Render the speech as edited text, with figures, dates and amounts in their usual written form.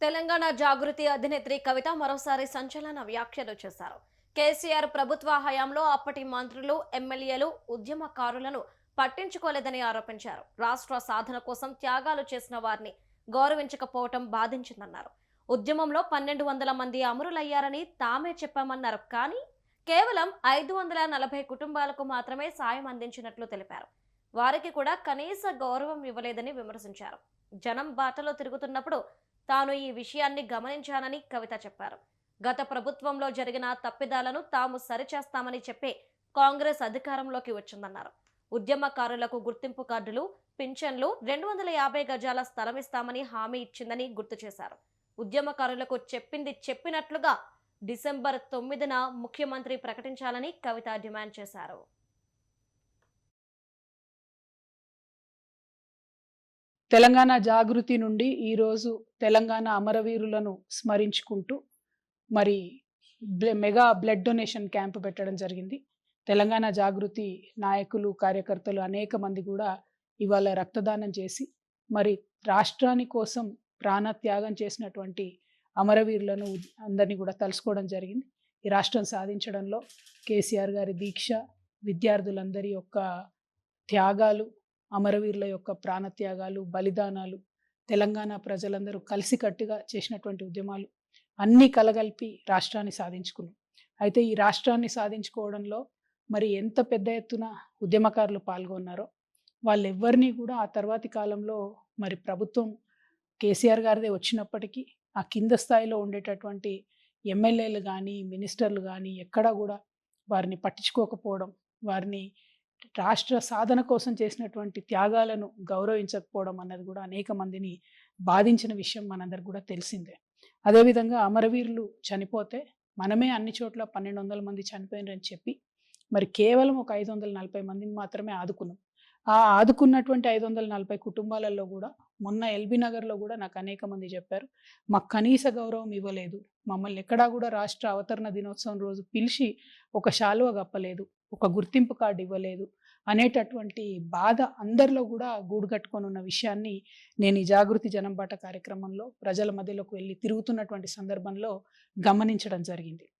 తెలంగాణ జాగృతి అధినేత్రి కవిత మరోసారి సంచలన వ్యాఖ్యలు చేశారు. కేసీఆర్ ప్రభుత్వ హయాంలో అప్పటి మంత్రులు, ఎమ్మెల్యేలు, ఉద్యమకారులను పట్టించుకోలేదని ఆరోపించారు. రాష్ట్ర సాధన కోసం త్యాగాలు చేసిన వారిని గౌరవించకపోవటం బాధించిందన్నారు. ఉద్యమంలో 1200 మంది అమరులయ్యారని తామే చెప్పామన్నారు. కానీ కేవలం 540 కుటుంబాలకు మాత్రమే సాయం అందించినట్లు తెలిపారు. వారికి కూడా కనీస గౌరవం ఇవ్వలేదని విమర్శించారు. జనం బాటలో తిరుగుతున్నప్పుడు తాను ఈ విషయాన్ని గమనించానని కవిత చెప్పారు. గత ప్రభుత్వంలో జరిగిన తప్పిదాలను తాము సరిచేస్తామని చెప్పి కాంగ్రెస్ అధికారంలోకి వచ్చిందన్నారు. ఉద్యమకారులకు గుర్తింపు కార్డులు, పింఛన్లు, 250 గజాల స్థలం ఇస్తామని హామీ ఇచ్చిందని గుర్తు చేశారు. ఉద్యమకారులకు చెప్పింది చెప్పినట్లుగా డిసెంబర్ 9న ముఖ్యమంత్రి ప్రకటించాలని కవిత డిమాండ్ చేశారు. తెలంగాణ జాగృతి నుండి ఈరోజు తెలంగాణ అమరవీరులను స్మరించుకుంటూ మరి మెగా బ్లడ్ డొనేషన్ క్యాంప్ పెట్టడం జరిగింది. తెలంగాణ జాగృతి నాయకులు, కార్యకర్తలు అనేక మంది కూడా ఇవాళ రక్తదానం చేసి మరి రాష్ట్రాని కోసం ప్రాణత్యాగం చేసినటువంటి అమరవీరులను అందరినీ కూడా తలుసుకోవడం జరిగింది. ఈ రాష్ట్రం సాధించడంలో కేసీఆర్ గారి దీక్ష, విద్యార్థులందరి యొక్క త్యాగాలు, అమరవీరుల యొక్క ప్రాణత్యాగాలు, బలిదానాలు, తెలంగాణ ప్రజలందరూ కలిసికట్టుగా చేసినటువంటి ఉద్యమాలు అన్నీ కలగలిపి రాష్ట్రాన్ని సాధించుకున్నాం. అయితే ఈ రాష్ట్రాన్ని సాధించుకోవడంలో మరి ఎంత పెద్ద ఎత్తున ఉద్యమకారులు పాల్గొన్నారో వాళ్ళెవ్వరినీ కూడా ఆ తర్వాతి కాలంలో మరి ప్రభుత్వం కేసీఆర్ గారిదే వచ్చినప్పటికీ ఆ కింద స్థాయిలో ఉండేటటువంటి ఎమ్మెల్యేలు కానీ, మినిస్టర్లు కానీ ఎక్కడా కూడా వారిని పట్టించుకోకపోవడం, వారిని రాష్ట్ర సాధన కోసం చేసినటువంటి త్యాగాలను గౌరవించకపోవడం అన్నది కూడా అనేక మందిని బాధించిన విషయం మనందరికి కూడా తెలిసిందే. అదేవిధంగా అమరవీరులు చనిపోతే మనమే అన్ని చోట్ల 1200 మంది చనిపోయినారని చెప్పి మరి కేవలం ఒక 540 మందిని మాత్రమే ఆదుకున్నాం. ఆ ఆదుకున్నటువంటి 540 కుటుంబాలలో కూడా మొన్న ఎల్బీ నగర్లో కూడా నాకు అనేక మంది చెప్పారు, మాకు కనీస గౌరవం ఇవ్వలేదు, మమ్మల్ని ఎక్కడా కూడా రాష్ట్ర అవతరణ దినోత్సవం రోజు పిలిచి ఒక శాలువ కప్పలేదు, ఒక గుర్తింపు కార్డు ఇవ్వలేదు అనేటటువంటి బాధ అందరిలో కూడా గూడుగట్టుకొని ఉన్న విషయాన్ని నేను ఈ జాగృతి జనంబాట కార్యక్రమంలో ప్రజల మధ్యలోకి వెళ్ళి తిరుగుతున్నటువంటి సందర్భంలో గమనించడం జరిగింది.